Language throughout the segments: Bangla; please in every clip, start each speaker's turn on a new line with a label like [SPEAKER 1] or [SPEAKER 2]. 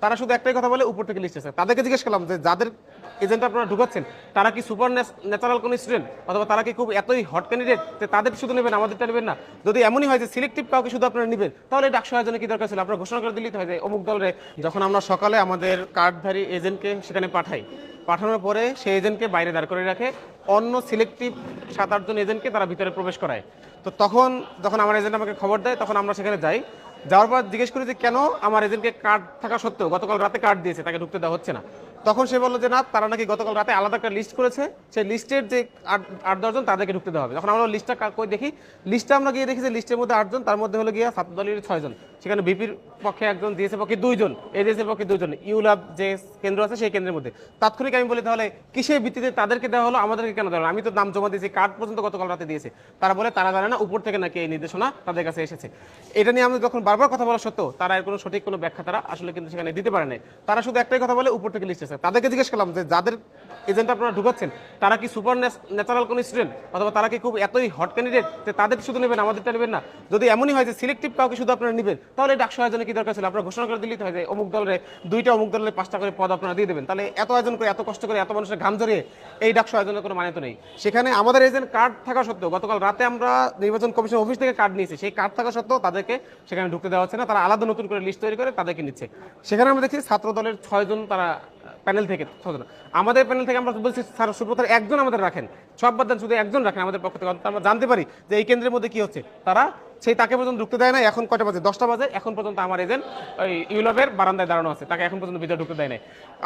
[SPEAKER 1] তারা শুধু একটাই কথা বলে উপর থেকে লিস্ট আছে। তাদেরকে জিজ্ঞেস করলাম যে যাদের এজেন্ট আপনারা ঢুকাচ্ছেন তারা কি সুপার ন্যাচারাল কোন স্টুডেন্ট অথবা তারা কি খুব এতই হট ক্যান্ডিডেট যে তাদের শুধু নেবেন আমাদেরটা নেবেন না? যদি এমনই হয় যে সিলেক্টিভ কাউকে শুধু আপনারা নেবেন তাহলে ডাকসু আয়োজনে কি দরকার ছিল? আপনারা ঘোষণা করে দিলেই তো হয় যে অমুক দলের। যখন আমরা সকালে আমাদের কার্ডধারী এজেন্টকে সেখানে পাঠানোর পরে সেই এজেন্টকে বাইরে দাঁড় করে রাখে, অন্য সিলেক্টিভ 7-8 জন এজেন্টকে তারা ভিতরে প্রবেশ করায়। তো তখন যখন আমার এজেন্ট আমাকে খবর দেয় তখন আমরা সেখানে যাই। যাওয়ার পর জিজ্ঞেস করি যে কেন আমার এজেন্টকে কার্ড থাকা সত্ত্বেও গতকাল রাতে কার্ড দিয়েছে তাকে ঢুকতে দেওয়া হচ্ছে না। তখন সে বললো যে না, তারা নাকি গতকাল রাতে আলাদা একটা লিস্ট করেছে, সেই লিস্টের যে 8-10 জন তাদেরকে ঢুকতে দেওয়া হবে। যখন আমরা লিস্টটা কই দেখি, লিস্টটা আমরা গিয়ে দেখি যে লিস্টের মধ্যে 8 জন, তার মধ্যে হলো গিয়া ছাত্রদলের 6 জন, সেখানে বিপির পক্ষে 1 জন, ডিএসএর পক্ষে 2 জন, এডিএসএর পক্ষে 2 জন, ইউলাব যে কেন্দ্র আছে সেই কেন্দ্রের মধ্যে। তাৎক্ষণিক আমি বলি তাহলে কিসের ভিত্তিতে তাদেরকে দেওয়া হলো, আমাদেরকে কেন দেওয়া হলো? আমি তো নাম জমা দিয়েছি, কার্ড পর্যন্ত গতকাল রাতে দিয়েছে। তারা বলে তারা জানে না, উপর থেকে নাকি এই নির্দেশনা তাদের কাছে এসেছে। এটা নিয়ে আমি যখন বারবার কথা বলা সত্ত্বেও তারা এর কোনো সঠিক কোনো ব্যাখ্যা তারা আসলে কিন্তু সেখানে দিতে পারে না। তারা শুধু একটাই কথা বলে উপর থেকে লিস্ট আছে। তাদেরকে জিজ্ঞেস করলাম যে যাদের এজেন্ট আপনারা ঢুকাচ্ছেন তারা কি সুপার ন্যাচারাল কোন স্টুডেন্ট অথবা তারা কি খুব এতই হট ক্যান্ডিডেট যে তাদের শুধু নেবেন আমাদেরটা নেবেন না? যদি এমনই হয় যে সিলেক্টিভ কাউকে শুধু আপনারা নেবেন তাহলে ডাকসু আয়োজনে কি দরকার ছিল? আপনারা ঘোষণা করে দিলেই তো হয় যে অমুক দলের 2টা, অমুক দলের 5টা করে পদ আপনারা দিয়ে দেবেন। তাহলে এত আয়োজন করে, এত কষ্ট করে, এত মানুষের ঘাম ঝরিয়ে এই ডাকসু আয়োজনের কোনো মানে তো নেই। সেখানে আমাদের এজেন্ট কার্ড থাকা সত্ত্বেও গতকাল রাতে আমরা নির্বাচন কমিশন অফিস থেকে কার্ড নিয়েছি, সেই কার্ড থাকা সত্ত্বেও তাদেরকে সেখানে ঢুকতে দেওয়া হচ্ছে না। তারা আলাদা নতুন করে লিস্ট তৈরি করে তাদেরকে নিচ্ছে। সেখানে আমরা দেখছি ছাত্র দলের 6 জন তারা প্যানেল থেকে, আমাদের প্যানেল থেকে আমরা বলছি স্যার সুব্রতার 1 জন আমাদের রাখেন, সব বাদ দেন শুধু 1 জন রাখেন আমাদের পক্ষ থেকে, আমরা জানতে পারি যে এই কেন্দ্রের মধ্যে কি হচ্ছে। তারা সেই তাকে পর্যন্ত ঢুকতে দেয় না। এখন কয়টা বাজে? 10টা বাজে। এখন পর্যন্ত আমার এজেন্ট ওই ইউলবের বারান্দায় দাঁড়ানো আছে, তাকে এখন পর্যন্ত ভিতরে ঢুকতে দেয় নাই।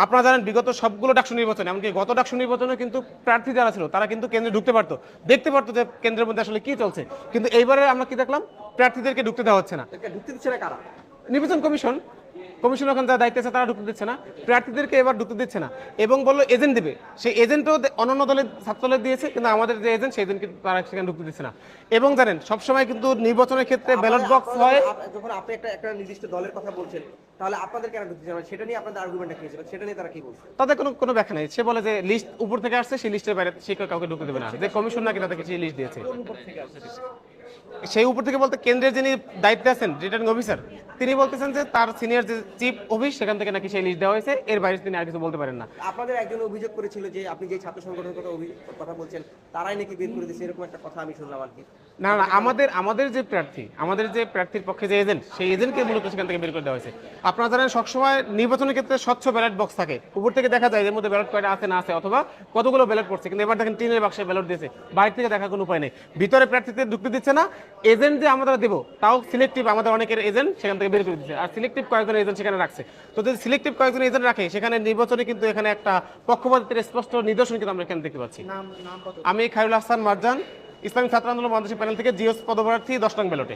[SPEAKER 1] আপনারা জানেন বিগত সবগুলো ডাকসু নির্বাচনে, এমনকি গত ডাকসু নির্বাচনে কিন্তু প্রার্থী যারা ছিল তারা কিন্তু কেন্দ্রে ঢুকতে পারতো, দেখতে পারতো যে কেন্দ্রের মধ্যে আসলে কি চলছে। কিন্তু এইবারে আমরা কি দেখলাম? প্রার্থীদেরকে ঢুকতে দেওয়া হচ্ছে না।
[SPEAKER 2] ঢুকতে দিচ্ছে না কারা?
[SPEAKER 1] নির্বাচন কমিশন ওখানে যারা দায়িত্ব আছে তারা ঢুকতে দিচ্ছে না, প্রার্থীদেরকে এবার ঢুকতে দিচ্ছে না, এবং বললো এজেন্ট দেবে। সেই এজেন্টও অন্যান্য দলের ছাত্রদলের দিয়েছে, কিন্তু আমাদের যে এজেন্ট সেই এজেন্ট কিন্তু তারা সেখানে ঢুকতে দিচ্ছে না। এবং জানেন সবসময় কিন্তু নির্বাচনের ক্ষেত্রে ব্যালট বক্স হয়।
[SPEAKER 2] যখন আপনি একটা নির্দিষ্ট দলের কথা বলছেন, তাহলে আপনাদের কেন ঢুকতে দিচ্ছে না? সেটা নিয়ে আপনাদের আর্গুমেন্টটা কি ছিল? সেটা নিয়ে তারা কি বলছে?
[SPEAKER 1] তাদের কোনো ব্যাখ্যা নেই। সে বলে যে লিস্ট উপর থেকে আসছে, সেই লিস্টের বাইরে সে কাউকে ঢুকতে দেবে না, যে কমিশন নাকি তাদেরকে সেই লিস্ট দিয়েছে। সেই উপর থেকে বলতে কেন্দ্রের যিনি দায়িত্বে আছেন রিটার্নিং অফিসার, তিনি বলতেছেন যে তার সিনিয়র যে চিফ অফিস সেখান থেকে নাকি সেই লিস্ট দেওয়া হয়েছে, এর বাইরে তিনি আর কিছু বলতে পারেন না।
[SPEAKER 2] আপনাদের একজন অভিযোগ করেছিল যে আপনি যে ছাত্র সংগঠনের কথা বলছেন তারাই নাকি বের করে দিয়েছে, এরকম একটা কথা আমি শুনলাম আর কি।
[SPEAKER 1] না, আমাদের যে প্রার্থীর পক্ষে যে এজেন্ট, সেই এজেন্টকে মূলত সেখান থেকে বের করে দেওয়া হয়েছে। আপনারা জানেন সবসময় নির্বাচনের ক্ষেত্রে স্বচ্ছ ব্যালট বক্স থাকে, উপর থেকে দেখা যায় এর মধ্যে ব্যালট কয়টা আছে না আছে, অথবা কতগুলো ব্যালট পড়ছে। কিন্তু এবার দেখেন 3-এর বাক্সে ব্যালট দিয়েছে, বাইরে থেকে দেখার কোনো উপায় নেই। ভিতরে প্রার্থীদের ঢুকতে দিচ্ছে না। এজেন্ট যে আমরা দেবো তাও সিলেক্টিভ, আমাদের অনেকের এজেন্ট সেখান থেকে বের করে দিচ্ছে, আর সিলেক্টিভ কয়েকজন এজেন্ট সেখানে রাখছে। তো যদি সিলেক্টিভ কয়েকজন এজেন্ট রাখে সেখানে নির্বাচনে কিন্তু এখানে একটা পক্ষপাতিত্বের স্পষ্ট নিদর্শন কিন্তু আমরা এখানে দেখতে পাচ্ছি। আমি খায়রুল হাসান মারজান, ইসলামী ছাত্র আন্দোলন বাংলাদেশের প্যানেল থেকে জিওস পদপ্রার্থী 10 নং ব্যালটে।